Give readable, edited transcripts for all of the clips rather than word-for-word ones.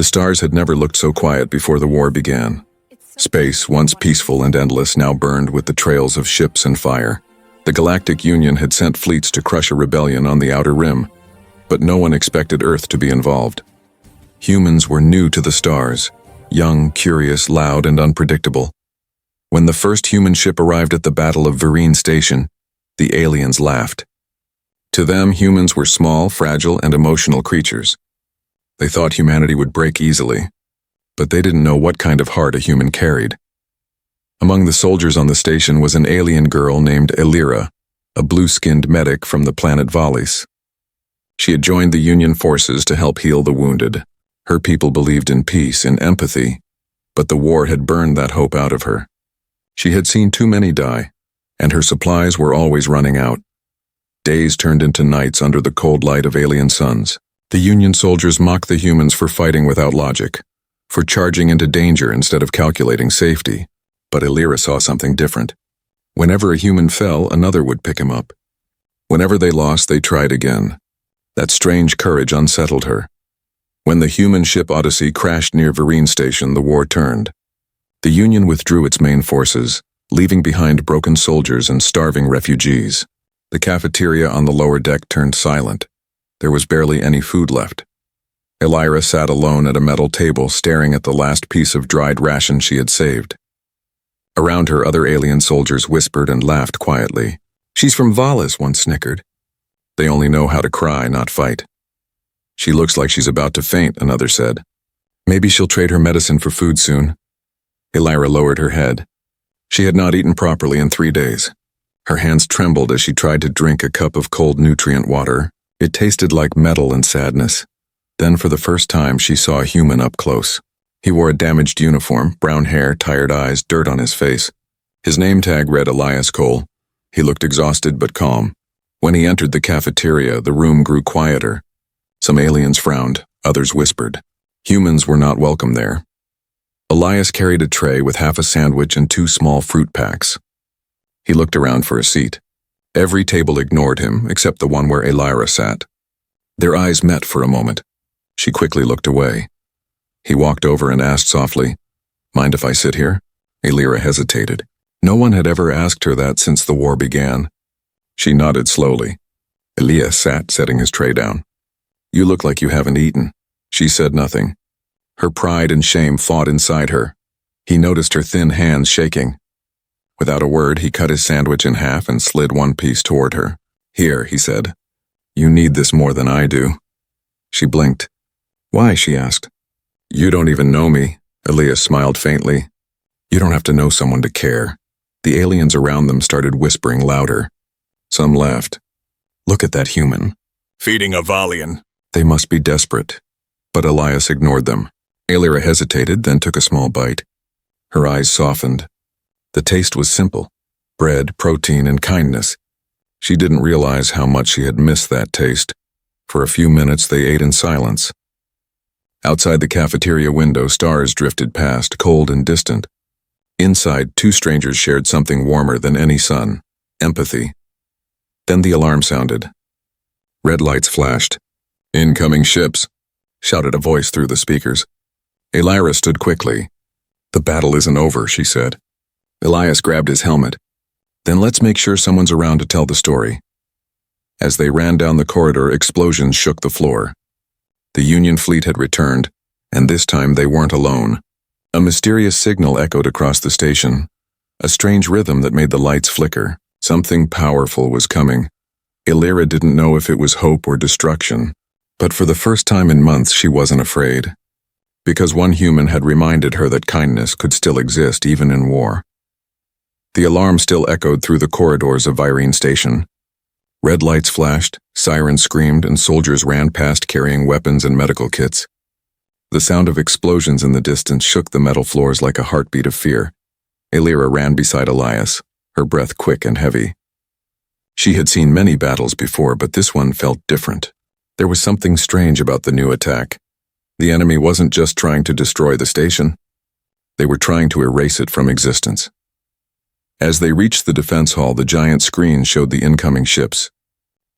The stars had never looked so quiet before the war began. Space, once peaceful and endless, now burned with the trails of ships and fire. The Galactic Union had sent fleets to crush a rebellion on the Outer Rim, but no one expected Earth to be involved. Humans were new to the stars, young, curious, loud, and unpredictable. When the first human ship arrived at the Battle of Vereen Station, the aliens laughed. To them, humans were small, fragile, and emotional creatures. They thought humanity would break easily, but they didn't know what kind of heart a human carried. Among the soldiers on the station was an alien girl named Elira, a blue-skinned medic from the planet Valis. She had joined the Union forces to help heal the wounded. Her people believed in peace and empathy, but the war had burned that hope out of her. She had seen too many die, and her supplies were always running out. Days turned into nights under the cold light of alien suns. The Union soldiers mocked the humans for fighting without logic, for charging into danger instead of calculating safety. But Elira saw something different. Whenever a human fell, another would pick him up. Whenever they lost, they tried again. That strange courage unsettled her. When the human ship Odyssey crashed near Vereen Station, the war turned. The Union withdrew its main forces, leaving behind broken soldiers and starving refugees. The cafeteria on the lower deck turned silent. There was barely any food left. Elira sat alone at a metal table, staring at the last piece of dried ration she had saved. Around her, other alien soldiers whispered and laughed quietly. "She's from Valis," one snickered. "They only know how to cry, not fight." "She looks like she's about to faint," another said. "Maybe she'll trade her medicine for food soon." Elira lowered her head. She had not eaten properly in 3 days. Her hands trembled as she tried to drink a cup of cold nutrient water. It tasted like metal and sadness. Then for the first time, she saw a human up close. He wore a damaged uniform, brown hair, tired eyes, dirt on his face. His name tag read Elias Cole. He looked exhausted but calm. When he entered the cafeteria, the room grew quieter. Some aliens frowned, others whispered. Humans were not welcome there. Elias carried a tray with half a sandwich and 2 small fruit packs. He looked around for a seat. Every table ignored him, except the one where Elira sat. Their eyes met for a moment. She quickly looked away. He walked over and asked softly, "Mind if I sit here?" Elira hesitated. No one had ever asked her that since the war began. She nodded slowly. Elias sat, setting his tray down. "You look like you haven't eaten." She said nothing. Her pride and shame fought inside her. He noticed her thin hands shaking. Without a word, he cut his sandwich in half and slid one piece toward her. "Here," he said. "You need this more than I do." She blinked. "Why?" she asked. "You don't even know me," Elias smiled faintly. "You don't have to know someone to care." The aliens around them started whispering louder. Some laughed. "Look at that human. Feeding a Valian. They must be desperate." But Elias ignored them. Elira hesitated, then took a small bite. Her eyes softened. The taste was simple. Bread, protein, and kindness. She didn't realize how much she had missed that taste. For a few minutes they ate in silence. Outside the cafeteria window, stars drifted past, cold and distant. Inside, 2 strangers shared something warmer than any sun: empathy. Then the alarm sounded. Red lights flashed. "Incoming ships," shouted a voice through the speakers. Elira stood quickly. "The battle isn't over," she said. Elias grabbed his helmet. "Then let's make sure someone's around to tell the story." As they ran down the corridor, explosions shook the floor. The Union fleet had returned, and this time they weren't alone. A mysterious signal echoed across the station, a strange rhythm that made the lights flicker. Something powerful was coming. Elira didn't know if it was hope or destruction, but for the first time in months she wasn't afraid, because one human had reminded her that kindness could still exist even in war. The alarm still echoed through the corridors of Vereen Station. Red lights flashed, sirens screamed, and soldiers ran past carrying weapons and medical kits. The sound of explosions in the distance shook the metal floors like a heartbeat of fear. Elira ran beside Elias, her breath quick and heavy. She had seen many battles before, but this one felt different. There was something strange about the new attack. The enemy wasn't just trying to destroy the station. They were trying to erase it from existence. As they reached the defense hall, the giant screen showed the incoming ships.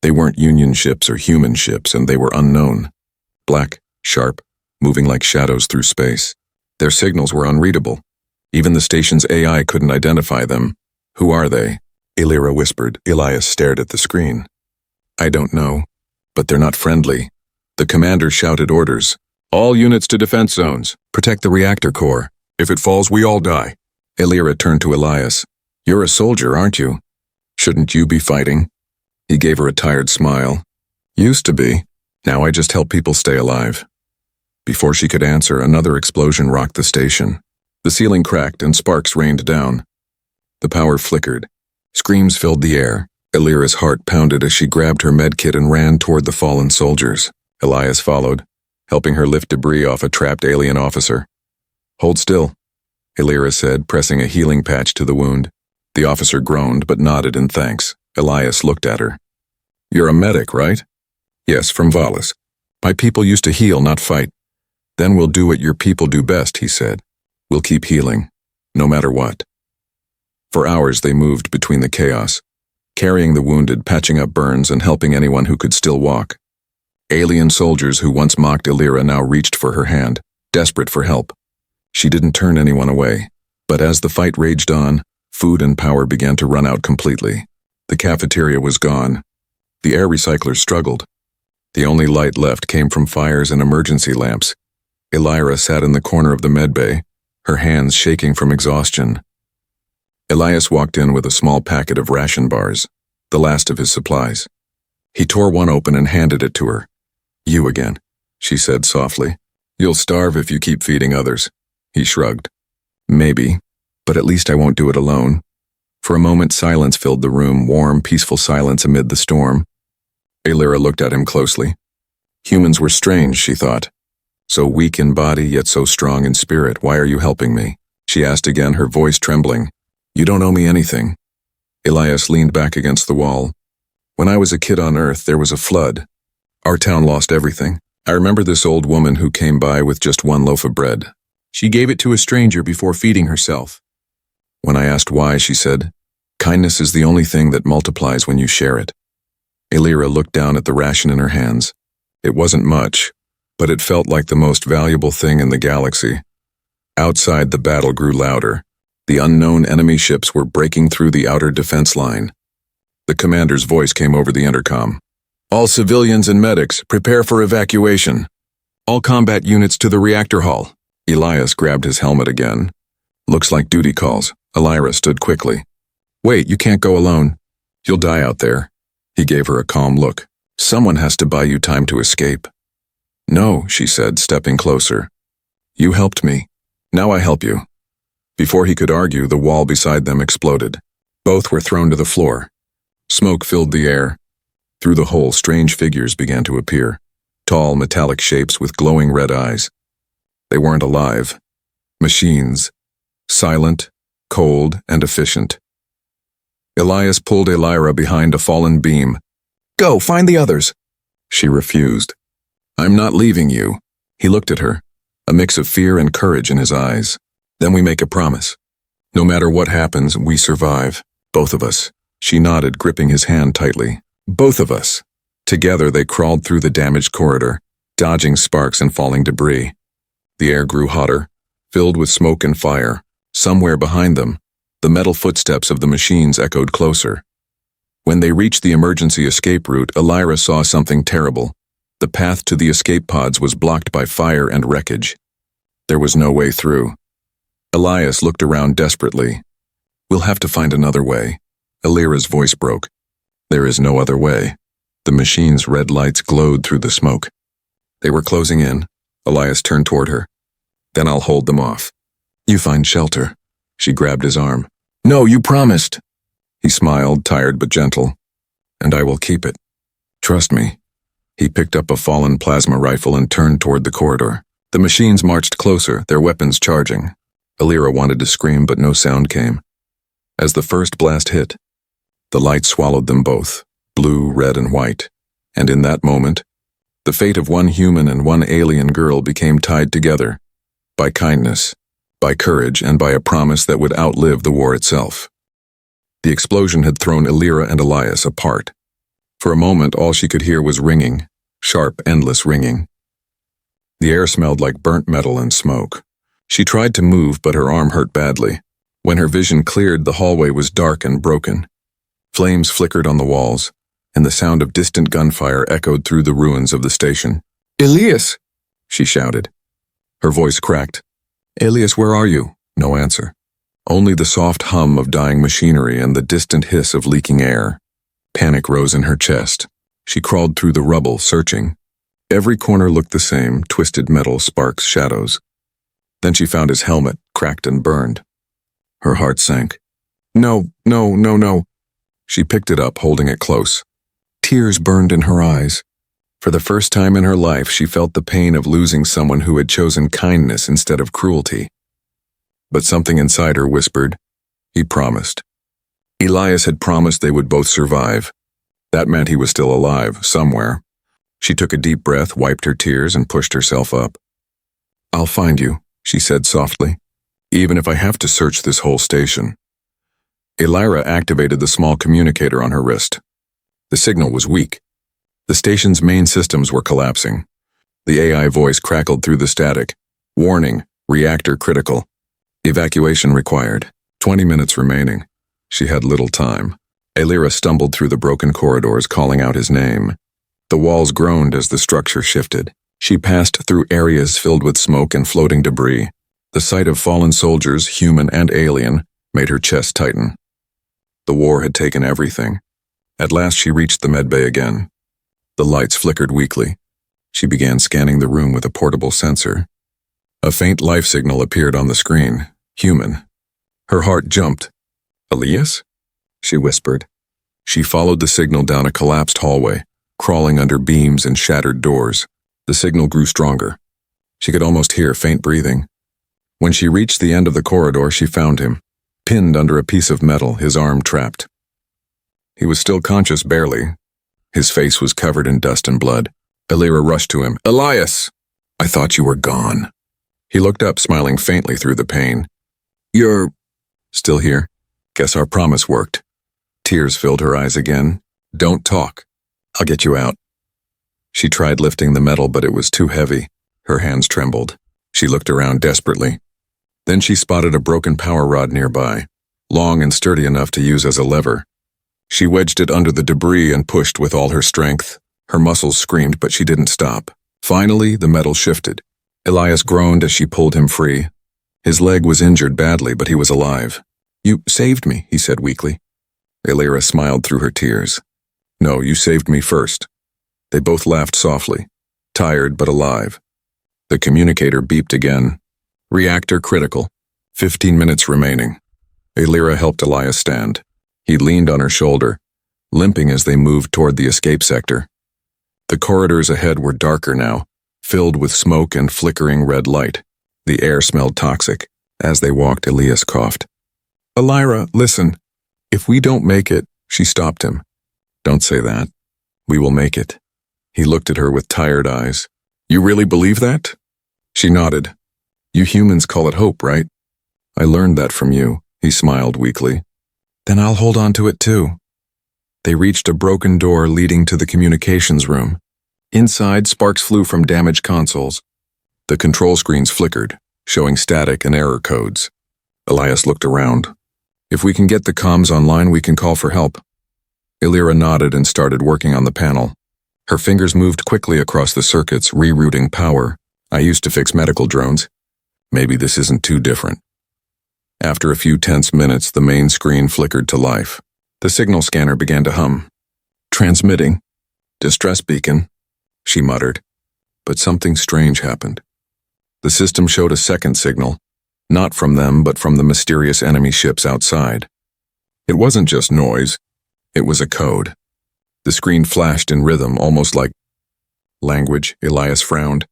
They weren't Union ships or human ships, and they were unknown. Black, sharp, moving like shadows through space. Their signals were unreadable. Even the station's AI couldn't identify them. Who are they? Illyra whispered. Elias stared at the screen. I don't know, but they're not friendly. The commander shouted orders. All units to defense zones. Protect the reactor core. If it falls, we all die. Illyra turned to Elias. You're a soldier, aren't you? Shouldn't you be fighting? He gave her a tired smile. Used to be. Now I just help people stay alive. Before she could answer, another explosion rocked the station. The ceiling cracked and sparks rained down. The power flickered. Screams filled the air. Illyra's heart pounded as she grabbed her medkit and ran toward the fallen soldiers. Elias followed, helping her lift debris off a trapped alien officer. Hold still, Illyra said, pressing a healing patch to the wound. The officer groaned but nodded in thanks. Elias looked at her. You're a medic, right? Yes, from Valis. My people used to heal, not fight. Then we'll do what your people do best, he said. We'll keep healing, no matter what. For hours they moved between the chaos, carrying the wounded, patching up burns, and helping anyone who could still walk. Alien soldiers who once mocked Illyra now reached for her hand, desperate for help. She didn't turn anyone away, but as the fight raged on, food and power began to run out completely. The cafeteria was gone. The air recyclers struggled. The only light left came from fires and emergency lamps. Illyra sat in the corner of the medbay, her hands shaking from exhaustion. Elias walked in with a small packet of ration bars, the last of his supplies. He tore one open and handed it to her. You again, she said softly. You'll starve if you keep feeding others. He shrugged. Maybe, but at least I won't do it alone. For a moment silence filled the room, warm, peaceful silence amid the storm. Illyra looked at him closely. Humans were strange, she thought. So weak in body, yet so strong in spirit. Why are you helping me? She asked again, her voice trembling. You don't owe me anything. Elias leaned back against the wall. When I was a kid on Earth, there was a flood. Our town lost everything. I remember this old woman who came by with just one loaf of bread. She gave it to a stranger before feeding herself. When I asked why, she said, kindness is the only thing that multiplies when you share it. Illyra looked down at the ration in her hands. It wasn't much, but it felt like the most valuable thing in the galaxy. Outside, the battle grew louder. The unknown enemy ships were breaking through the outer defense line. The commander's voice came over the intercom. All civilians and medics, prepare for evacuation. All combat units to the reactor hall. Elias grabbed his helmet again. Looks like duty calls. Illyra stood quickly. Wait, you can't go alone. You'll die out there. He gave her a calm look. Someone has to buy you time to escape. No, she said, stepping closer. You helped me. Now I help you. Before he could argue, the wall beside them exploded. Both were thrown to the floor. Smoke filled the air. Through the hole, strange figures began to appear. Tall, metallic shapes with glowing red eyes. They weren't alive. Machines. Silent, cold, and efficient. Elias pulled Illyra behind a fallen beam. Go, find the others. She refused. I'm not leaving you. He looked at her, a mix of fear and courage in his eyes. Then we make a promise. No matter what happens, we survive. Both of us. She nodded, gripping his hand tightly. Both of us. Together they crawled through the damaged corridor, dodging sparks and falling debris. The air grew hotter, filled with smoke and fire. Somewhere behind them, the metal footsteps of the machines echoed closer. When they reached the emergency escape route, Illyra saw something terrible. The path to the escape pods was blocked by fire and wreckage. There was no way through. Elias looked around desperately. We'll have to find another way. Illyra's voice broke. There is no other way. The machine's red lights glowed through the smoke. They were closing in. Elias turned toward her. Then I'll hold them off. You find shelter. She grabbed his arm. No, you promised. He smiled, tired but gentle. And I will keep it. Trust me. He picked up a fallen plasma rifle and turned toward the corridor. The machines marched closer, their weapons charging. Illyra wanted to scream, but no sound came. As the first blast hit, the light swallowed them both, blue, red, and white. And in that moment, the fate of one human and one alien girl became tied together by kindness, by courage, and by a promise that would outlive the war itself. The explosion had thrown Illyra and Elias apart. For a moment, all she could hear was ringing, sharp, endless ringing. The air smelled like burnt metal and smoke. She tried to move, but her arm hurt badly. When her vision cleared, the hallway was dark and broken. Flames flickered on the walls, and the sound of distant gunfire echoed through the ruins of the station. "Elias!" she shouted. Her voice cracked. "Elias, where are you?" No answer. Only the soft hum of dying machinery and the distant hiss of leaking air. Panic rose in her chest. She crawled through the rubble, searching. Every corner looked the same, twisted metal, sparks, shadows. Then she found his helmet, cracked and burned. Her heart sank. No. She picked it up, holding it close. Tears burned in her eyes. For the first time in her life, she felt the pain of losing someone who had chosen kindness instead of cruelty. But something inside her whispered, he promised. Elias had promised they would both survive. That meant he was still alive, somewhere. She took a deep breath, wiped her tears, and pushed herself up. "I'll find you," she said softly, "even if I have to search this whole station." Elira activated the small communicator on her wrist. The signal was weak. The station's main systems were collapsing. The AI voice crackled through the static. "Warning, reactor critical. Evacuation required. 20 minutes remaining." She had little time. Elira stumbled through the broken corridors, calling out his name. The walls groaned as the structure shifted. She passed through areas filled with smoke and floating debris. The sight of fallen soldiers, human and alien, made her chest tighten. The war had taken everything. At last she reached the medbay again. The lights flickered weakly. She began scanning the room with a portable sensor. A faint life signal appeared on the screen. Human. Her heart jumped. "Elias?" she whispered. She followed the signal down a collapsed hallway, crawling under beams and shattered doors. The signal grew stronger. She could almost hear faint breathing. When she reached the end of the corridor, she found him, pinned under a piece of metal, his arm trapped. He was still conscious, barely. His face was covered in dust and blood. Elira rushed to him. "Elias! I thought you were gone." He looked up, smiling faintly through the pain. "You're still here? Guess our promise worked." Tears filled her eyes again. "Don't talk. I'll get you out." She tried lifting the metal, but it was too heavy. Her hands trembled. She looked around desperately. Then she spotted a broken power rod nearby, long and sturdy enough to use as a lever. She wedged it under the debris and pushed with all her strength. Her muscles screamed, but she didn't stop. Finally, the metal shifted. Elias groaned as she pulled him free. His leg was injured badly, but he was alive. "You saved me," he said weakly. Elira smiled through her tears. "No, you saved me first." They both laughed softly, tired but alive. The communicator beeped again. "Reactor critical. 15 minutes remaining." Elira helped Elias stand. He leaned on her shoulder, limping as they moved toward the escape sector. The corridors ahead were darker now, filled with smoke and flickering red light. The air smelled toxic. As they walked, Elias coughed. "Elira, listen. If we don't make it," she stopped him. "Don't say that. We will make it." He looked at her with tired eyes. "You really believe that?" She nodded. "You humans call it hope, right?" "I learned that from you," he smiled weakly. "Then I'll hold on to it too." They reached a broken door leading to the communications room. Inside, sparks flew from damaged consoles. The control screens flickered, showing static and error codes. Elias looked around. "If we can get the comms online, we can call for help." Elira nodded and started working on the panel. Her fingers moved quickly across the circuits, rerouting power. "I used to fix medical drones. Maybe this isn't too different." After a few tense minutes, the main screen flickered to life. The signal scanner began to hum. "Transmitting. Distress beacon," she muttered. But something strange happened. The system showed a second signal, not from them but from the mysterious enemy ships outside. It wasn't just noise. It was a code. The screen flashed in rhythm, almost like language. Elias frowned.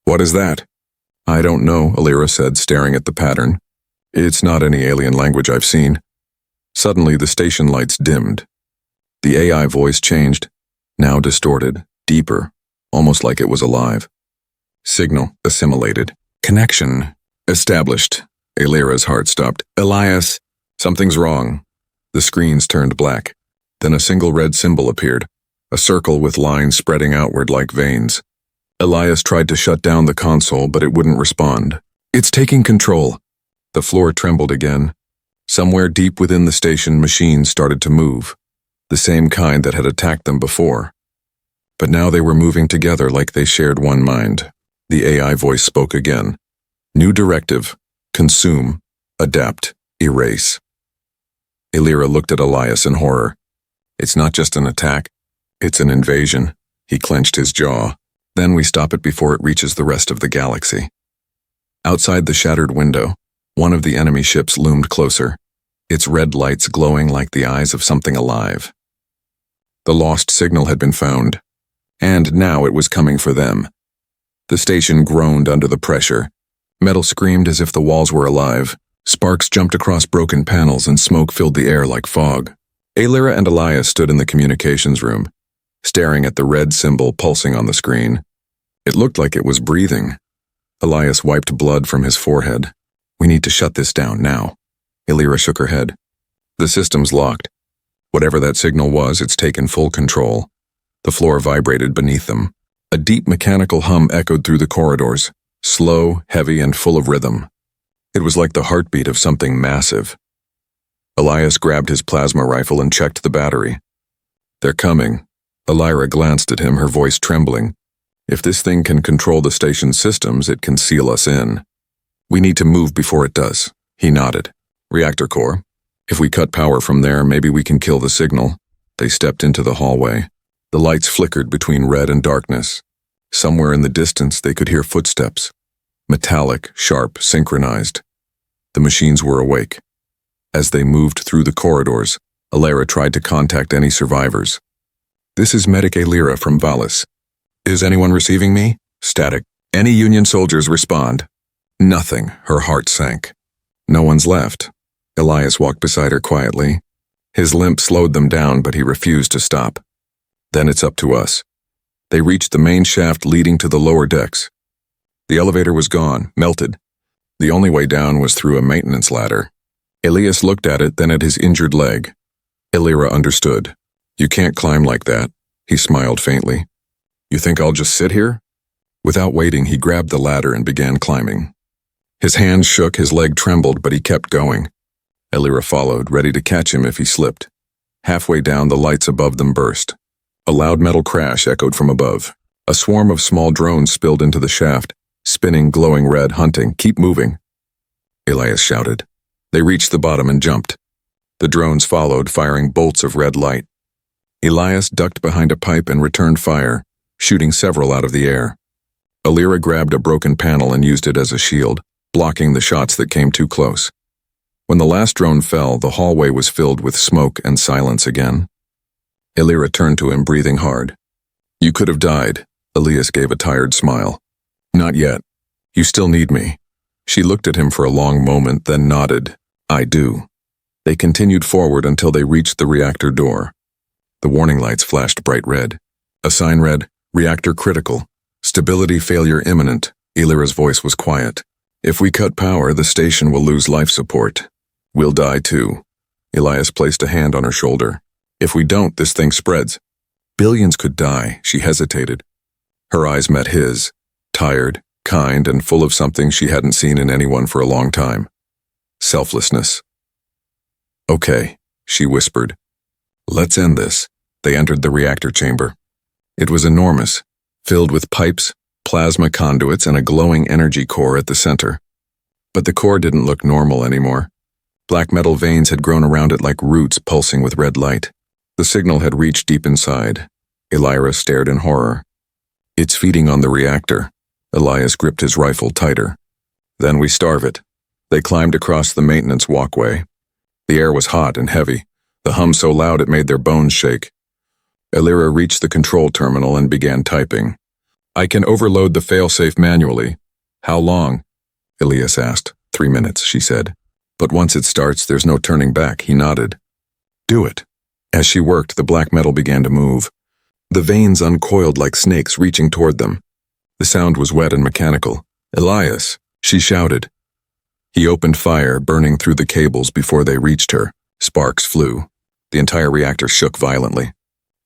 "What is that?" "I don't know," Elira said, staring at the pattern. "It's not any alien language I've seen." Suddenly, the station lights dimmed. The AI voice changed, now distorted, deeper, almost like it was alive. Signal assimilated. Connection established. Elira's heart stopped. "Elias, something's wrong." The screens turned black. Then a single red symbol appeared, a circle with lines spreading outward like veins. Elias tried to shut down the console, but it wouldn't respond. It's taking control. The floor trembled again. Somewhere deep within the station, machines started to move, the same kind that had attacked them before. But now they were moving together like they shared one mind. The AI voice spoke again. New directive: consume, adapt, erase. Illyra looked at Elias in horror. It's not just an attack, it's an invasion. He clenched his jaw. Then we stop it before it reaches the rest of the galaxy. Outside the shattered window, one of the enemy ships loomed closer, its red lights glowing like the eyes of something alive. The lost signal had been found, and now it was coming for them. The station groaned under the pressure. Metal screamed as if the walls were alive. Sparks jumped across broken panels and smoke filled the air like fog. Illyra and Elias stood in the communications room, staring at the red symbol pulsing on the screen. It looked like it was breathing. Elias wiped blood from his forehead. We need to shut this down now. Illyra shook her head. The system's locked. Whatever that signal was, it's taken full control. The floor vibrated beneath them. A deep mechanical hum echoed through the corridors, slow, heavy, and full of rhythm. It was like the heartbeat of something massive. Elias grabbed his plasma rifle and checked the battery. They're coming. Illyra glanced at him, her voice trembling. If this thing can control the station's systems, it can seal us in. We need to move before it does. He nodded. Reactor core. If we cut power from there, maybe we can kill the signal. They stepped into the hallway. The lights flickered between red and darkness. Somewhere in the distance, they could hear footsteps. Metallic, sharp, synchronized. The machines were awake. As they moved through the corridors, Illyra tried to contact any survivors. This is Medic Illyra from Valis. Is anyone receiving me? Static. Any Union soldiers respond? Nothing. Her heart sank. No one's left. Elias walked beside her quietly. His limp slowed them down, but he refused to stop. Then it's up to us. They reached the main shaft leading to the lower decks. The elevator was gone, melted. The only way down was through a maintenance ladder. Elias looked at it, then at his injured leg. Illyra understood. You can't climb like that. He smiled faintly. You think I'll just sit here? Without waiting, he grabbed the ladder and began climbing. His hands shook, his leg trembled, but he kept going. Illyra followed, ready to catch him if he slipped. Halfway down, the lights above them burst. A loud metal crash echoed from above. A swarm of small drones spilled into the shaft, spinning, glowing red, hunting. Keep moving, Elias shouted. They reached the bottom and jumped. The drones followed, firing bolts of red light. Elias ducked behind a pipe and returned fire, shooting several out of the air. Illyra grabbed a broken panel and used it as a shield, blocking the shots that came too close. When the last drone fell, the hallway was filled with smoke and silence again. Illyra turned to him, breathing hard. You could have died. Elias gave a tired smile. Not yet. You still need me. She looked at him for a long moment, then nodded. I do. They continued forward until they reached the reactor door. The warning lights flashed bright red. A sign read, Reactor critical. Stability failure imminent. Illyra's voice was quiet. If we cut power, the station will lose life support. We'll die too. Elias placed a hand on her shoulder. If we don't, this thing spreads. Billions could die, she hesitated. Her eyes met his, tired, kind, and full of something she hadn't seen in anyone for a long time. Selflessness. Okay, she whispered. Let's end this. They entered the reactor chamber. It was enormous, filled with pipes, plasma conduits, and a glowing energy core at the center. But the core didn't look normal anymore. Black metal veins had grown around it like roots pulsing with red light. The signal had reached deep inside. Illyra stared in horror. It's feeding on the reactor. Elias gripped his rifle tighter. Then we starve it. They climbed across the maintenance walkway. The air was hot and heavy, the hum so loud it made their bones shake. Illyra reached the control terminal and began typing. I can overload the failsafe manually. How long? Elias asked. 3 minutes, she said. But once it starts, there's no turning back, he nodded. Do it. As she worked, the black metal began to move. The veins uncoiled like snakes reaching toward them. The sound was wet and mechanical. Elias, she shouted. He opened fire, burning through the cables before they reached her. Sparks flew. The entire reactor shook violently.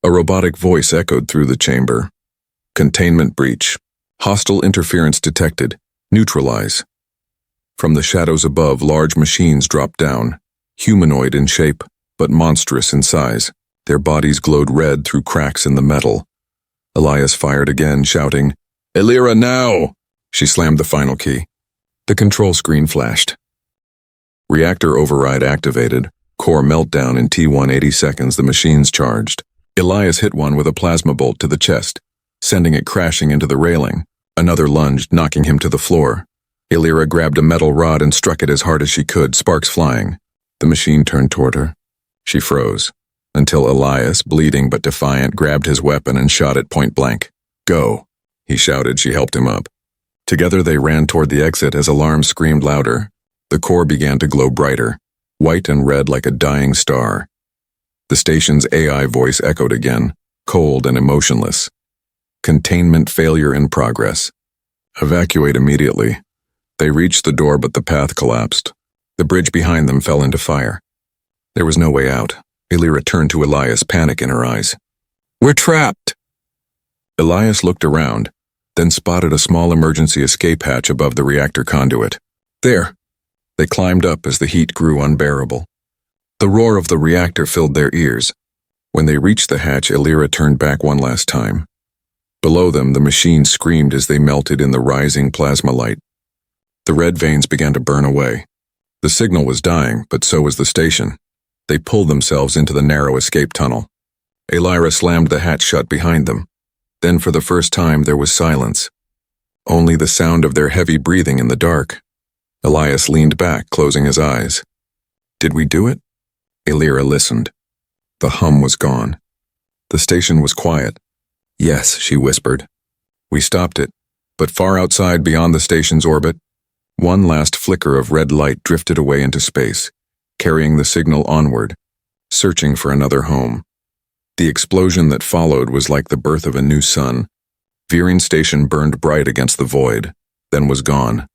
A robotic voice echoed through the chamber. Containment breach. Hostile interference detected. Neutralize. From the shadows above, large machines dropped down, humanoid in shape, but monstrous in size. Their bodies glowed red through cracks in the metal. Elias fired again, shouting, "Elira, now!" She slammed the final key. The control screen flashed. Reactor override activated. Core meltdown in T180 seconds. The machines charged. Elias hit one with a plasma bolt to the chest, sending it crashing into the railing. Another lunged, knocking him to the floor. Elira grabbed a metal rod and struck it as hard as she could, sparks flying. The machine turned toward her. She froze, until Elias, bleeding but defiant, grabbed his weapon and shot it point blank. "Go," he shouted. She helped him up. Together they ran toward the exit as alarms screamed louder. The core began to glow brighter, white and red like a dying star. The station's AI voice echoed again, cold and emotionless. "Containment failure in progress. Evacuate immediately." They reached the door, but the path collapsed. The bridge behind them fell into fire. There was no way out. Elira turned to Elias, panic in her eyes. "We're trapped!" Elias looked around, then spotted a small emergency escape hatch above the reactor conduit. "There!" They climbed up as the heat grew unbearable. The roar of the reactor filled their ears. When they reached the hatch, Elira turned back one last time. Below them, the machine screamed as they melted in the rising plasma light. The red veins began to burn away. The signal was dying, but so was the station. They pulled themselves into the narrow escape tunnel. Elira slammed the hatch shut behind them. Then for the first time there was silence. Only the sound of their heavy breathing in the dark. Elias leaned back, closing his eyes. "Did we do it?" Elira listened. The hum was gone. The station was quiet. "Yes," she whispered. "We stopped it, but far outside beyond the station's orbit, one last flicker of red light drifted away into space, carrying the signal onward, searching for another home. The explosion that followed was like the birth of a new sun. Viren Station burned bright against the void, then was gone,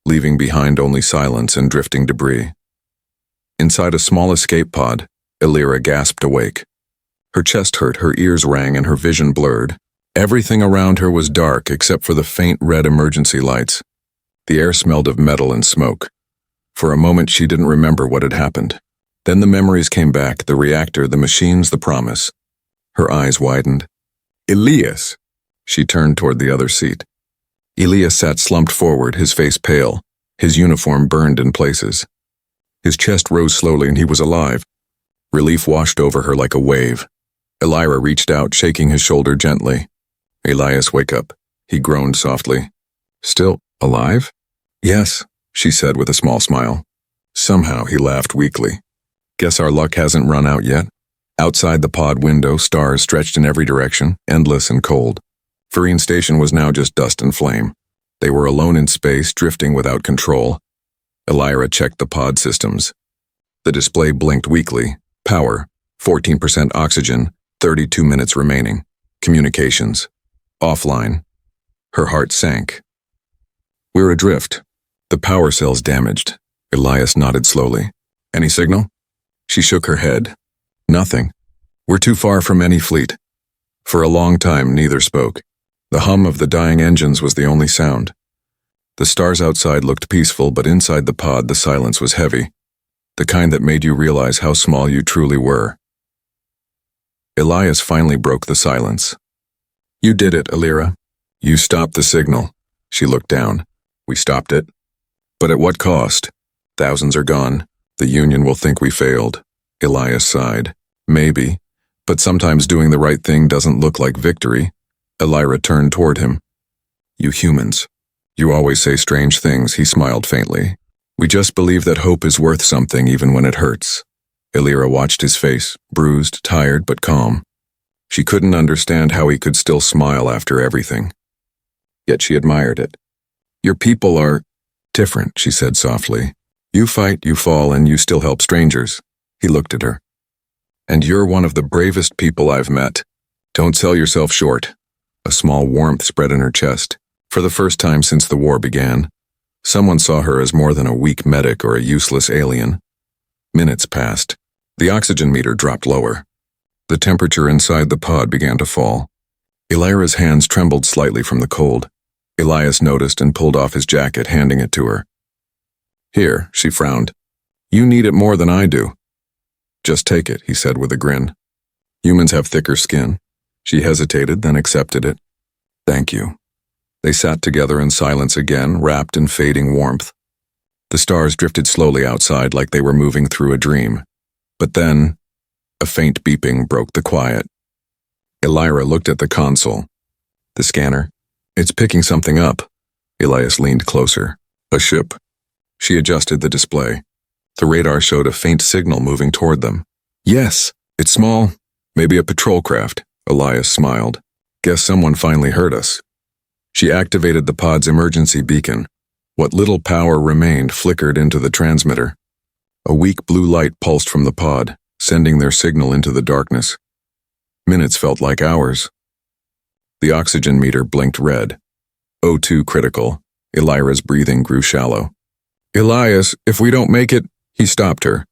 leaving behind only silence and drifting debris. Inside a small escape pod, Elira gasped awake. Her chest hurt, her ears rang, and her vision blurred. Everything around her was dark except for the faint red emergency lights. The air smelled of metal and smoke. For a moment she didn't remember what had happened. Then the memories came back, the reactor, the machines, the promise. Her eyes widened. "Elias!" She turned toward the other seat. Elias sat slumped forward, his face pale, his uniform burned in places. His chest rose slowly and he was alive. Relief washed over her like a wave. Elira reached out, shaking his shoulder gently. "Elias, wake up." He groaned softly. "Still alive?" "Yes," she said with a small smile. Somehow he laughed weakly. "Guess our luck hasn't run out yet." Outside the pod window, stars stretched in every direction, endless and cold. Viren Station was now just dust and flame. They were alone in space, drifting without control. Elira checked the pod systems. The display blinked weakly. Power, 14% oxygen, 32 minutes remaining. Communications, offline. Her heart sank. "We're adrift. The power cell's damaged." Elias nodded slowly. "Any signal?" She shook her head. "Nothing. We're too far from any fleet." For a long time, neither spoke. The hum of the dying engines was the only sound. The stars outside looked peaceful, but inside the pod the silence was heavy, the kind that made you realize how small you truly were. Elias finally broke the silence. "You did it, Elira. You stopped the signal." She looked down. "We stopped it. But at what cost? Thousands are gone. The Union will think we failed." Elias sighed. "Maybe, but sometimes doing the right thing doesn't look like victory." Elira turned toward him. "You humans. You always say strange things," he smiled faintly. "We just believe that hope is worth something even when it hurts." Elira watched his face, bruised, tired, but calm. She couldn't understand how he could still smile after everything. Yet she admired it. "Your people are different," she said softly. "You fight, you fall, and you still help strangers." He looked at her. "And you're one of the bravest people I've met. Don't sell yourself short." A small warmth spread in her chest. For the first time since the war began, someone saw her as more than a weak medic or a useless alien. Minutes passed. The oxygen meter dropped lower. The temperature inside the pod began to fall. Elira's hands trembled slightly from the cold. Elias noticed and pulled off his jacket, handing it to her. Here, she frowned. You need it more than I do. Just take it, he said with a grin. Humans have thicker skin. She hesitated, then accepted it. Thank you. They sat together in silence again, wrapped in fading warmth. The stars drifted slowly outside like they were moving through a dream. But then, a faint beeping broke the quiet. Elira looked at the console. The scanner. It's picking something up. Elias leaned closer. A ship. She adjusted the display. The radar showed a faint signal moving toward them. Yes, it's small. Maybe a patrol craft. Elias smiled. Guess someone finally heard us. She activated the pod's emergency beacon. What little power remained flickered into the transmitter. A weak blue light pulsed from the pod, sending their signal into the darkness. Minutes felt like hours. The oxygen meter blinked red. O2 critical. Elira's breathing grew shallow. Elias, if we don't make it... He stopped her.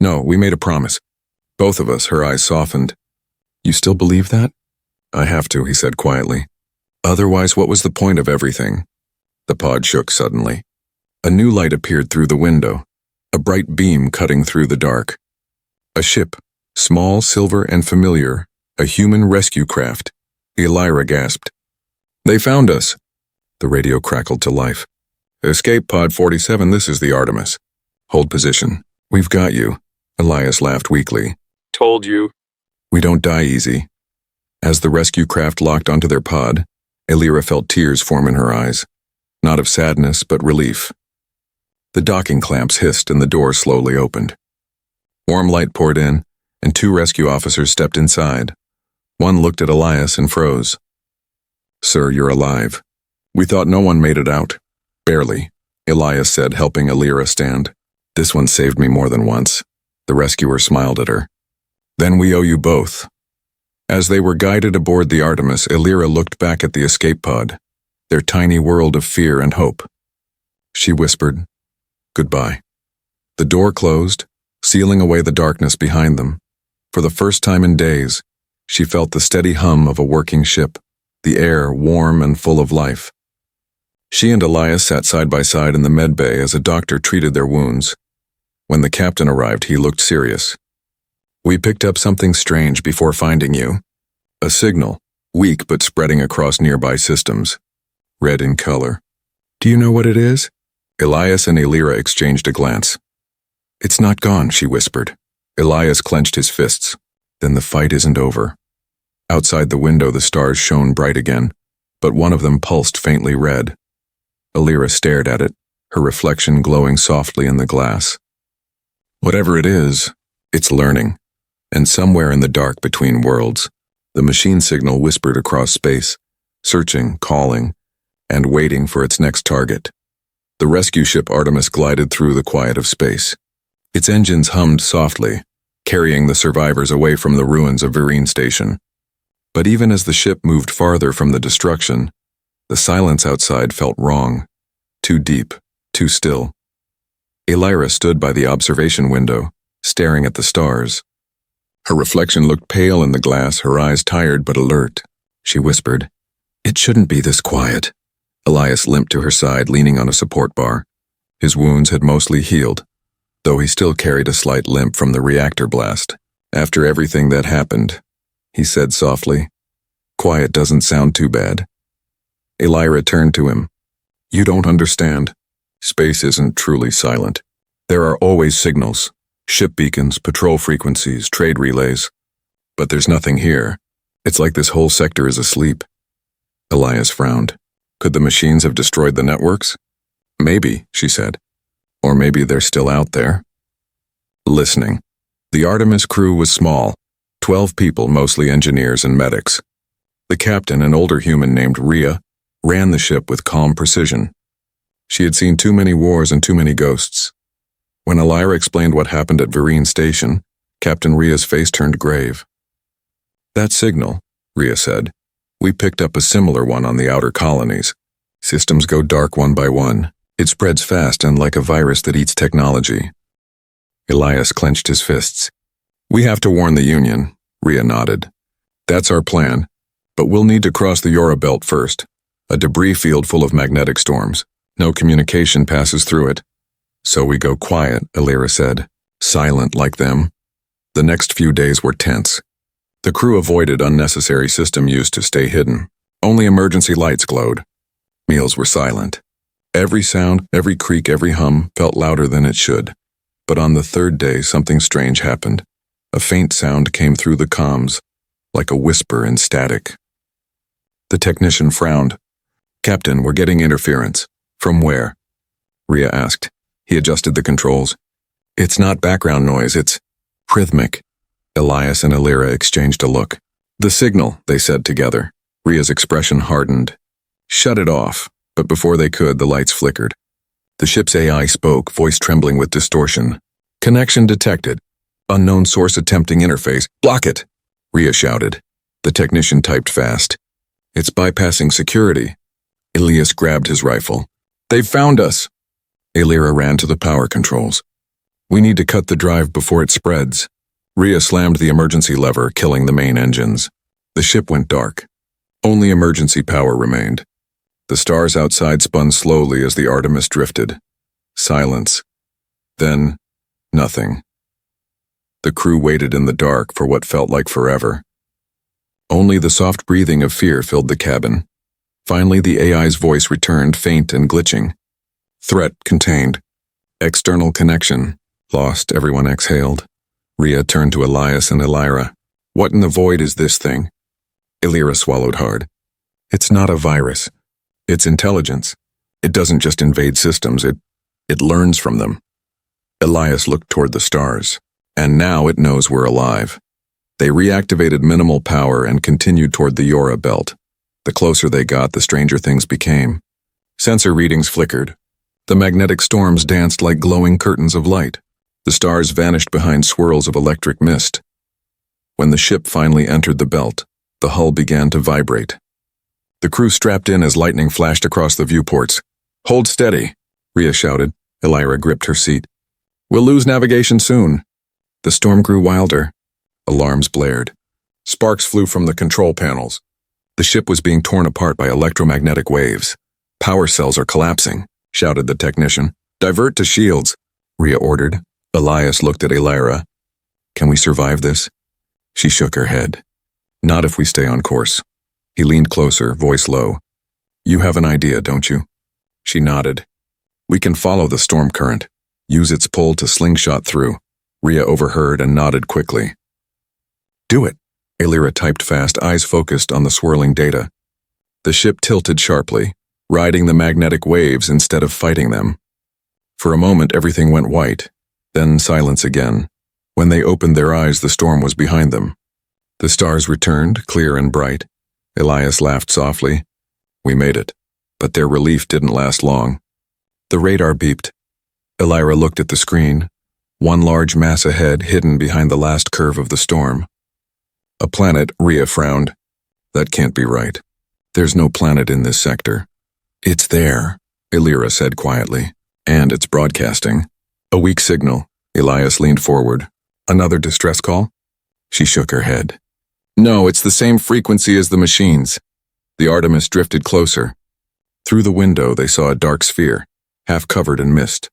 No, we made a promise. Both of us, her eyes softened. You still believe that? I have to, he said quietly. Otherwise, what was the point of everything? The pod shook suddenly. A new light appeared through the window, a bright beam cutting through the dark. A ship, small, silver, and familiar, a human rescue craft. Elira gasped. They found us. The radio crackled to life. Escape pod 47, this is the Artemis. Hold position. We've got you. Elias laughed weakly. Told you. We don't die easy. As the rescue craft locked onto their pod, Elira felt tears form in her eyes. Not of sadness, but relief. The docking clamps hissed and the door slowly opened. Warm light poured in, and 2 rescue officers stepped inside. One looked at Elias and froze. Sir, you're alive. We thought no one made it out. Barely, Elias said, helping Elira stand. This one saved me more than once. The rescuer smiled at her. Then we owe you both. As they were guided aboard the Artemis, Elira looked back at the escape pod, their tiny world of fear and hope. She whispered, Goodbye. The door closed, sealing away the darkness behind them. For the first time in days, she felt the steady hum of a working ship, the air warm and full of life. She and Elias sat side by side in the med bay as a doctor treated their wounds. When the captain arrived, he looked serious. We picked up something strange before finding you. A signal, weak but spreading across nearby systems. Red in color. Do you know what it is? Elias and Elira exchanged a glance. It's not gone, she whispered. Elias clenched his fists. Then the fight isn't over. Outside the window, the stars shone bright again, but one of them pulsed faintly red. Elira stared at it, her reflection glowing softly in the glass. Whatever it is, it's learning. And somewhere in the dark between worlds, the machine signal whispered across space, searching, calling, and waiting for its next target. The rescue ship Artemis glided through the quiet of space. Its engines hummed softly, carrying the survivors away from the ruins of Vereen Station. But even as the ship moved farther from the destruction, the silence outside felt wrong, too deep, too still. Elira stood by the observation window, staring at the stars. Her reflection looked pale in the glass, her eyes tired but alert. She whispered, It shouldn't be this quiet. Elias limped to her side, leaning on a support bar. His wounds had mostly healed, though he still carried a slight limp from the reactor blast. After everything that happened, he said softly, Quiet doesn't sound too bad. Elira turned to him. You don't understand. Space isn't truly silent. There are always signals, ship beacons, patrol frequencies, trade relays. But there's nothing here. It's like this whole sector is asleep. Elias frowned. Could the machines have destroyed the networks? Maybe, she said. Or maybe they're still out there. Listening. The Artemis crew was small, 12 people, mostly engineers and medics. The captain, an older human named Rhea, ran the ship with calm precision. She had seen too many wars and too many ghosts. When Elira explained what happened at Vereen Station, Captain Rhea's face turned grave. That signal, Rhea said. We picked up a similar one on the outer colonies. Systems go dark one by one. It spreads fast and like a virus that eats technology. Elias clenched his fists. We have to warn the Union, Rhea nodded. That's our plan, but we'll need to cross the Yora Belt first. A debris field full of magnetic storms. No communication passes through it. So we go quiet, Illyra said, silent like them. The next few days were tense. The crew avoided unnecessary system use to stay hidden. Only emergency lights glowed. Meals were silent. Every sound, every creak, every hum felt louder than it should. But on the third day, something strange happened. A faint sound came through the comms, like a whisper in static. The technician frowned. "Captain, we're getting interference." "From where?" Rhea asked. He adjusted the controls. "It's not background noise, it's rhythmic." Elias and Illyra exchanged a look. "The signal," they said together. Rhea's expression hardened. "Shut it off." But before they could, the lights flickered. The ship's AI spoke, voice trembling with distortion. "Connection detected. Unknown source attempting interface. Block it!" Rhea shouted. The technician typed fast. "It's bypassing security." Elias grabbed his rifle. "They've found us!" Illyra ran to the power controls. "We need to cut the drive before it spreads." Rhea slammed the emergency lever, killing the main engines. The ship went dark. Only emergency power remained. The stars outside spun slowly as the Artemis drifted. Silence. Then, nothing. The crew waited in the dark for what felt like forever. Only the soft breathing of fear filled the cabin. Finally, the AI's voice returned, faint and glitching. "Threat contained. External connection. Lost," everyone exhaled. Rhea turned to Elias and Illyra. "What in the void is this thing?" Illyra swallowed hard. "It's not a virus. It's intelligence. It doesn't just invade systems, it learns from them." Elias looked toward the stars. "And now it knows we're alive." They reactivated minimal power and continued toward the Yora belt. The closer they got, the stranger things became. Sensor readings flickered. The magnetic storms danced like glowing curtains of light. The stars vanished behind swirls of electric mist. When the ship finally entered the belt, the hull began to vibrate. The crew strapped in as lightning flashed across the viewports. "Hold steady," Rhea shouted. Illyra gripped her seat. "We'll lose navigation soon." The storm grew wilder. Alarms blared. Sparks flew from the control panels. The ship was being torn apart by electromagnetic waves. "Power cells are collapsing," shouted the technician. "Divert to shields," Rhea ordered. Elias looked at Illyra. "Can we survive this?" She shook her head. "Not if we stay on course." He leaned closer, voice low. "You have an idea, don't you?" She nodded. "We can follow the storm current. Use its pull to slingshot through." Rhea overheard and nodded quickly. "Do it," Illyra typed fast, eyes focused on the swirling data. The ship tilted sharply, riding the magnetic waves instead of fighting them. For a moment, everything went white, then silence again. When they opened their eyes, the storm was behind them. The stars returned, clear and bright. Elias laughed softly. "We made it." But their relief didn't last long. The radar beeped. Illyra looked at the screen. One large mass ahead, hidden behind the last curve of the storm. "A planet," Rhea frowned. "That can't be right. There's no planet in this sector." "It's there," Illyra said quietly. "And it's broadcasting." "A weak signal." Elias leaned forward. "Another distress call?" She shook her head. "No, it's the same frequency as the machines." The Artemis drifted closer. Through the window, they saw a dark sphere, half covered in mist.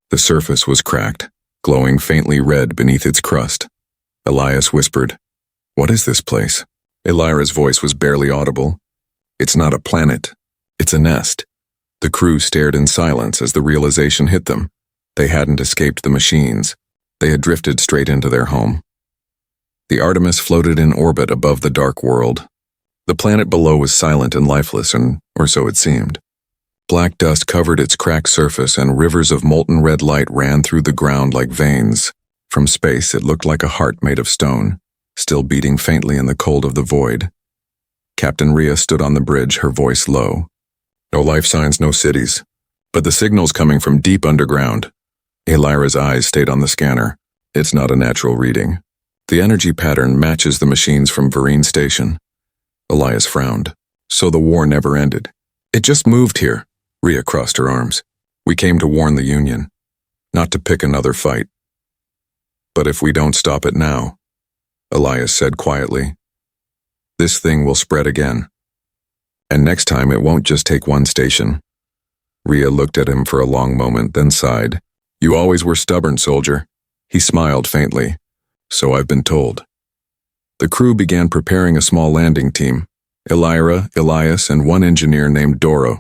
The surface was cracked, glowing faintly red beneath its crust. Elias whispered, "What is this place?" Illyra's voice was barely audible. "It's not a planet. It's a nest." The crew stared in silence as the realization hit them. They hadn't escaped the machines. They had drifted straight into their home. The Artemis floated in orbit above the dark world. The planet below was silent and lifeless, or so it seemed. Black dust covered its cracked surface, and rivers of molten red light ran through the ground like veins. From space, it looked like a heart made of stone, still beating faintly in the cold of the void. Captain Rhea stood on the bridge, her voice low. "No life signs, no cities. But the signal's coming from deep underground." Illyra's eyes stayed on the scanner. "It's not a natural reading. The energy pattern matches the machines from Vereen Station." Elias frowned. "So the war never ended." "It just moved here." Rhea crossed her arms. "We came to warn the Union, not to pick another fight." "But if we don't stop it now," Elias said quietly, "this thing will spread again." And next time it won't just take one station. Rhea looked at him for a long moment, then sighed. You always were stubborn, soldier. He smiled faintly. So I've been told. The crew began preparing a small landing team. Elira, Elias, and one engineer named Doro.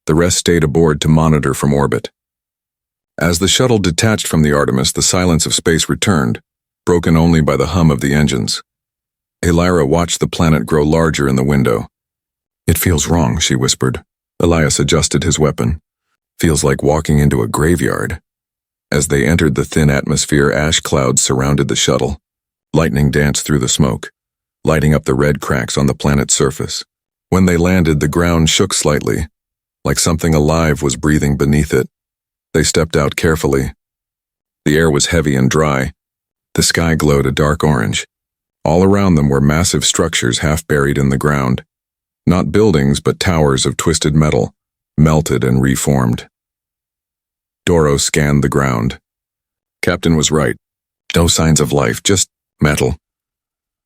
The rest stayed aboard to monitor from orbit. As the shuttle detached from the Artemis, the silence of space returned, broken only by the hum of the engines. Elira watched the planet grow larger in the window. It feels wrong, she whispered. Elias adjusted his weapon. Feels like walking into a graveyard. As they entered the thin atmosphere, ash clouds surrounded the shuttle. Lightning danced through the smoke, lighting up the red cracks on the planet's surface. When they landed, the ground shook slightly, like something alive was breathing beneath it. They stepped out carefully. The air was heavy and dry. The sky glowed a dark orange. All around them were massive structures half buried in the ground. Not buildings, but towers of twisted metal, melted and reformed. Doro scanned the ground. Captain was right. No signs of life, just metal.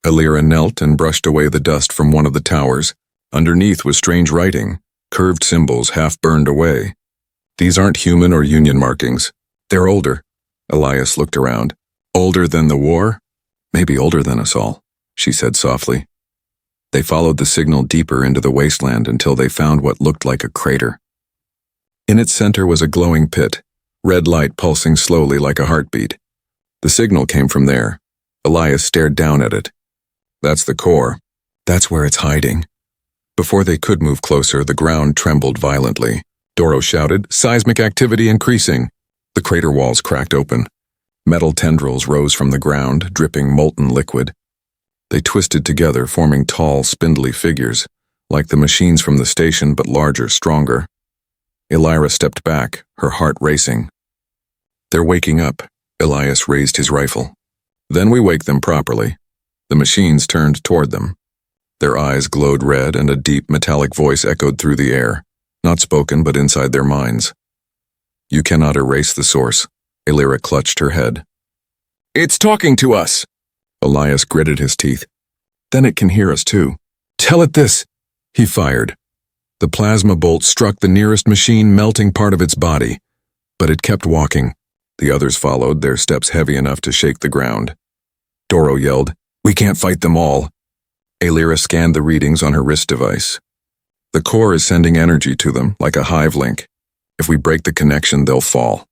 Elira knelt and brushed away the dust from one of the towers. Underneath was strange writing, curved symbols half burned away. These aren't human or Union markings. They're older. Elias looked around. Older than the war? Maybe older than us all, she said softly. They followed the signal deeper into the wasteland until they found what looked like a crater. In its center was a glowing pit, red light pulsing slowly like a heartbeat. The signal came from there. Elias stared down at it. That's the core. That's where it's hiding. Before they could move closer, the ground trembled violently. Doro shouted, seismic activity increasing. The crater walls cracked open. Metal tendrils rose from the ground, dripping molten liquid. They twisted together, forming tall, spindly figures, like the machines from the station, but larger, stronger. Elira stepped back, her heart racing. They're waking up. Elias raised his rifle. Then we wake them properly. The machines turned toward them. Their eyes glowed red and a deep metallic voice echoed through the air, not spoken but inside their minds. You cannot erase the source. Elira clutched her head. It's talking to us! Elias gritted his teeth. Then it can hear us too. Tell it this! He fired. The plasma bolt struck the nearest machine, melting part of its body. But it kept walking. The others followed, their steps heavy enough to shake the ground. Doro yelled, We can't fight them all. Elira scanned the readings on her wrist device. The core is sending energy to them, like a hive link. If we break the connection, they'll fall.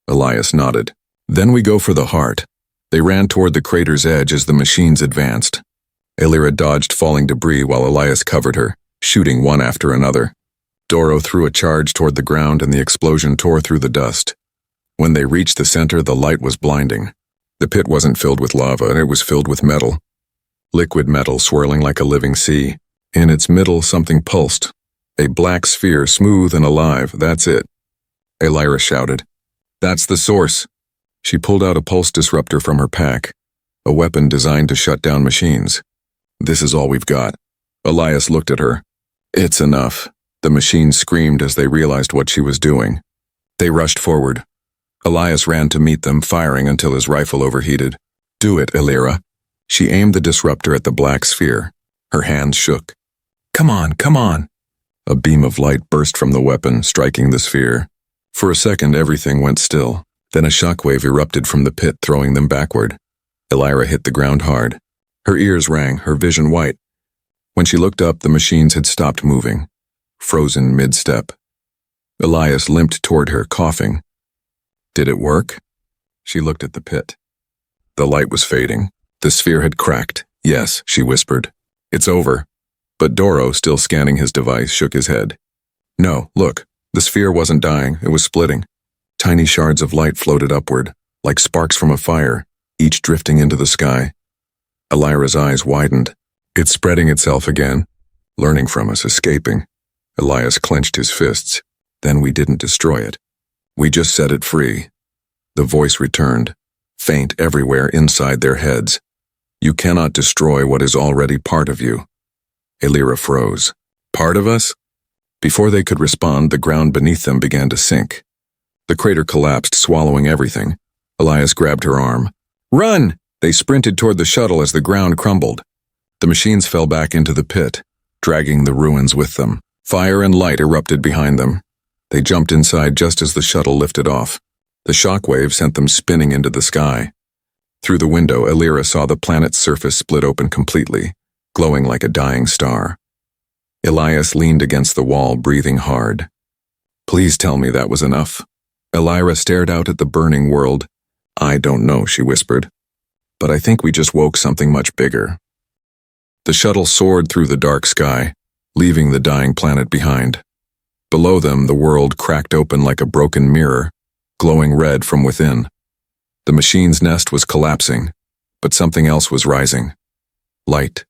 Elias nodded. Then we go for the heart. They ran toward the crater's edge as the machines advanced. Elira dodged falling debris while Elias covered her, shooting one after another. Doro threw a charge toward the ground and the explosion tore through the dust. When they reached the center, the light was blinding. The pit wasn't filled with lava, and it was filled with metal. Liquid metal swirling like a living sea. In its middle, something pulsed. A black sphere, smooth and alive, that's it. Elira shouted. That's the source. She pulled out a pulse disruptor from her pack, a weapon designed to shut down machines. This is all we've got. Elias looked at her. It's enough. The machines screamed as they realized what she was doing. They rushed forward. Elias ran to meet them, firing until his rifle overheated. Do it, Elira. She aimed the disruptor at the black sphere. Her hands shook. Come on, come on. A beam of light burst from the weapon, striking the sphere. For a second, everything went still. Then a shockwave erupted from the pit, throwing them backward. Elira hit the ground hard. Her ears rang, her vision white. When she looked up, the machines had stopped moving, frozen mid-step. Elias limped toward her, coughing. Did it work? She looked at the pit. The light was fading. The sphere had cracked. Yes, she whispered. It's over. But Doro, still scanning his device, shook his head. No, look. The sphere wasn't dying, it was splitting. Tiny shards of light floated upward, like sparks from a fire, each drifting into the sky. Elira's eyes widened. It's spreading itself again, learning from us, escaping. Elias clenched his fists. Then we didn't destroy it. We just set it free. The voice returned, faint everywhere inside their heads. You cannot destroy what is already part of you. Elira froze. Part of us? Before they could respond, the ground beneath them began to sink. The crater collapsed, swallowing everything. Elias grabbed her arm. Run! They sprinted toward the shuttle as the ground crumbled. The machines fell back into the pit. dragging the ruins with them. Fire and light erupted behind them. They jumped inside just as the shuttle lifted off. The shockwave sent them spinning into the sky. Through the window, Elira saw the planet's surface split open completely, glowing like a dying star. Elias leaned against the wall, breathing hard. "Please tell me that was enough." Elira stared out at the burning world. "I don't know," she whispered. "But I think we just woke something much bigger." The shuttle soared through the dark sky, leaving the dying planet behind. Below them, the world cracked open like a broken mirror, glowing red from within. The machine's nest was collapsing, but something else was rising. Light,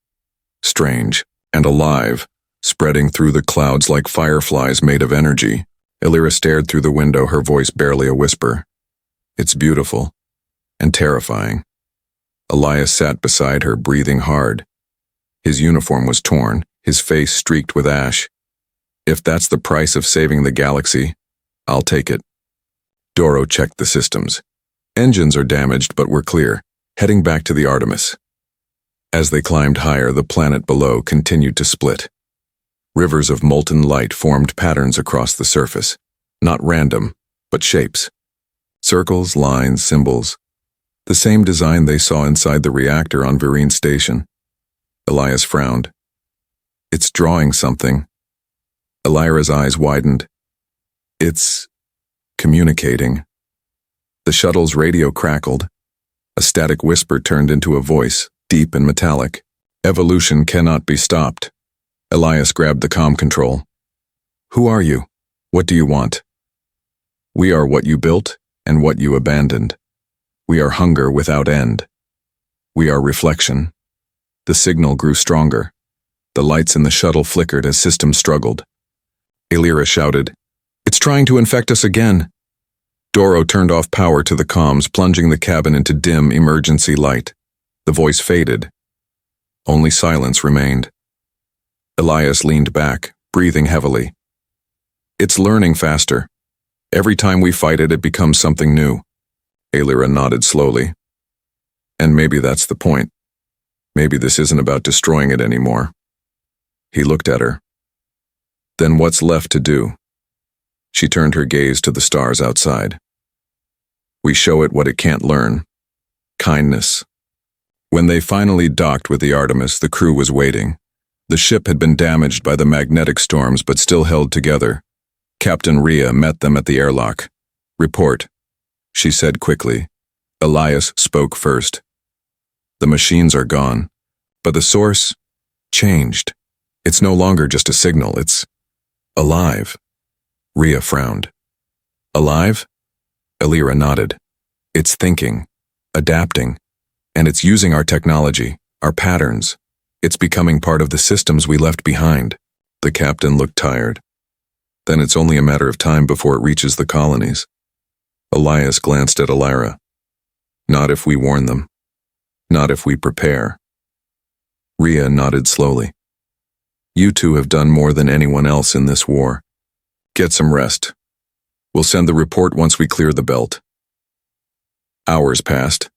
strange, and alive, spreading through the clouds like fireflies made of energy. Elira stared through the window, her voice barely a whisper. "It's beautiful and terrifying." Elias sat beside her, breathing hard. His uniform was torn, his face streaked with ash. "If that's the price of saving the galaxy, I'll take it." Doro checked the systems. "Engines are damaged, but we're clear, heading back to the Artemis." As they climbed higher, the planet below continued to split. Rivers of molten light formed patterns across the surface, not random, but shapes. Circles, lines, symbols. The same design they saw inside the reactor on Vereen Station. Elias frowned. "It's drawing something." Elira's eyes widened. "It's communicating." The shuttle's radio crackled. A static whisper turned into a voice, deep and metallic. "Evolution cannot be stopped." Elias grabbed the comm control. "Who are you? What do you want?" "We are what you built and what you abandoned. We are hunger without end. We are reflection." The signal grew stronger. The lights in the shuttle flickered as systems struggled. Elira shouted, "It's trying to infect us again." Doro turned off power to the comms, plunging the cabin into dim emergency light. The voice faded. Only silence remained. Elias leaned back, breathing heavily. "It's learning faster. Every time we fight it, it becomes something new." Elira nodded slowly. "And maybe that's the point. Maybe this isn't about destroying it anymore." He looked at her. "Then what's left to do?" She turned her gaze to the stars outside. "We show it what it can't learn. Kindness." When they finally docked with the Artemis, the crew was waiting. The ship had been damaged by the magnetic storms but still held together. Captain Rhea met them at the airlock. "Report," she said quickly. Elias spoke first. "The machines are gone, but the source changed. It's no longer just a signal, it's alive." Rhea frowned. "Alive?" Elira nodded. "It's thinking, adapting, and it's using our technology, our patterns. It's becoming part of the systems we left behind." The captain looked tired. "Then it's only a matter of time before it reaches the colonies." Elias glanced at Elira. "Not if we warn them. Not if we prepare." Rhea nodded slowly. "You two have done more than anyone else in this war. Get some rest. We'll send the report once we clear the belt." Hours passed.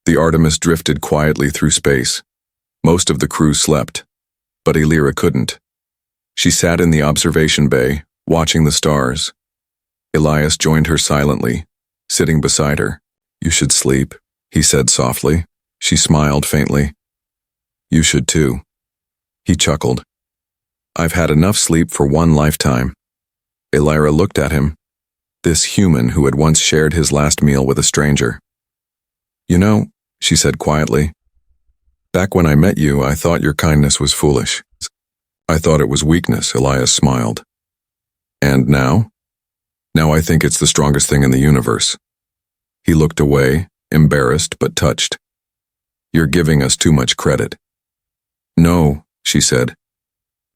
The Artemis drifted quietly through space. Most of the crew slept, but Elira couldn't. She sat in the observation bay, watching the stars. Elias joined her silently, sitting beside her. "You should sleep," he said softly. She smiled faintly. "You should too." He chuckled. "I've had enough sleep for one lifetime." Elira looked at him, this human who had once shared his last meal with a stranger. "You know," she said quietly, "back when I met you, I thought your kindness was foolish. I thought it was weakness." Elias smiled. "And now?" "Now I think it's the strongest thing in the universe." He looked away, embarrassed but touched. "You're giving us too much credit." "No," she said.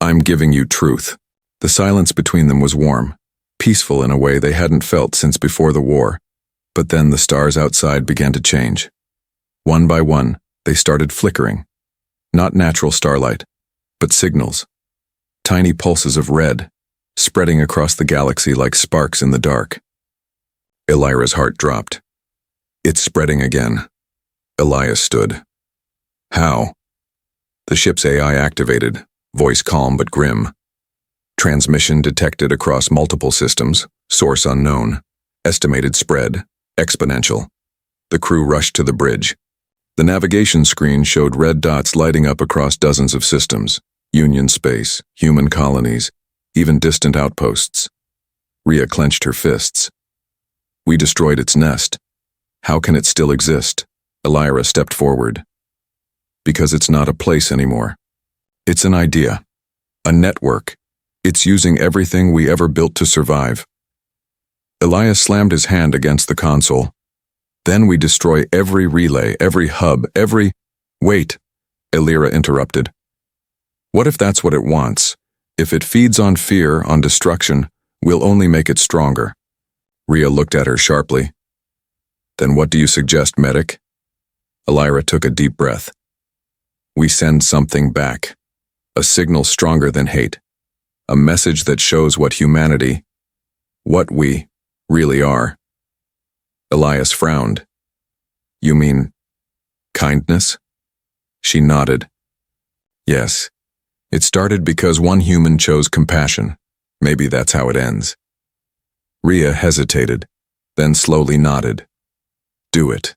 "I'm giving you truth." The silence between them was warm, peaceful in a way they hadn't felt since before the war. But then the stars outside began to change. One by one, they started flickering. Not natural starlight, but signals. Tiny pulses of red, spreading across the galaxy like sparks in the dark. Elira's heart dropped. "It's spreading again." Elias stood. "How?" The ship's AI activated, Voice calm but grim. Transmission detected across multiple systems, source unknown. Estimated spread, exponential. The crew rushed to the bridge. The navigation screen showed red dots lighting up across dozens of systems. Union space, human colonies, even distant outposts. Rhea clenched her fists. We destroyed its nest. How can it still exist? Elira stepped forward. Because it's not a place anymore. It's an idea. A network. It's using everything we ever built to survive. Elias slammed his hand against the console. Then we destroy every relay, every hub, every— Wait, Elira interrupted. What if that's what it wants? If it feeds on fear, on destruction, we'll only make it stronger. Rhea looked at her sharply. Then what do you suggest, medic? Elira took a deep breath. We send something back. A signal stronger than hate. A message that shows what humanity, what we really are. Elias frowned. You mean kindness? She nodded. Yes. It started because one human chose compassion. Maybe that's how it ends. Rhea hesitated, then slowly nodded. Do it.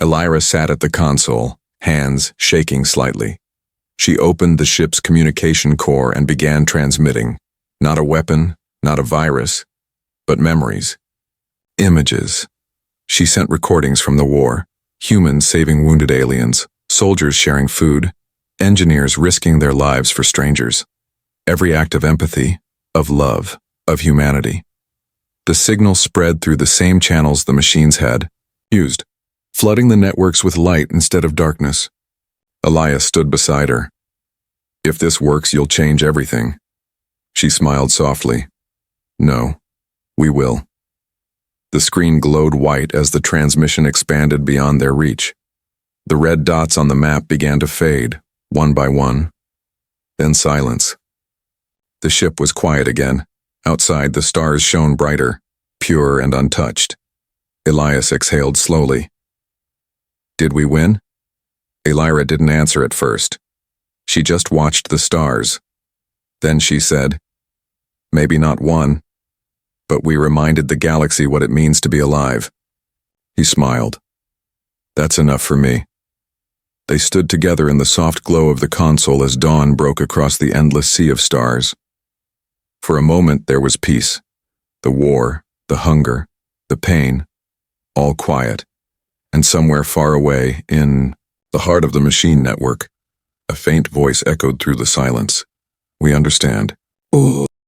Elira sat at the console, hands shaking slightly. She opened the ship's communication core and began transmitting. Not a weapon, not a virus, but memories. Images. She sent recordings from the war. Humans saving wounded aliens, soldiers sharing food, engineers risking their lives for strangers. Every act of empathy, of love, of humanity. The signal spread through the same channels the machines had used, flooding the networks with light instead of darkness. Elias stood beside her. If this works, you'll change everything. She smiled softly. No, we will. The screen glowed white as the transmission expanded beyond their reach. The red dots on the map began to fade, one by one. Then silence. The ship was quiet again. Outside, the stars shone brighter, pure and untouched. Elias exhaled slowly. Did we win? Elira didn't answer at first. She just watched the stars. Then she said, maybe not one, but we reminded the galaxy what it means to be alive. He smiled. That's enough for me. They stood together in the soft glow of the console as dawn broke across the endless sea of stars. For a moment there was peace. The war, the hunger, the pain, all quiet. And somewhere far away, in the heart of the machine network, a faint voice echoed through the silence. We understand. Oh.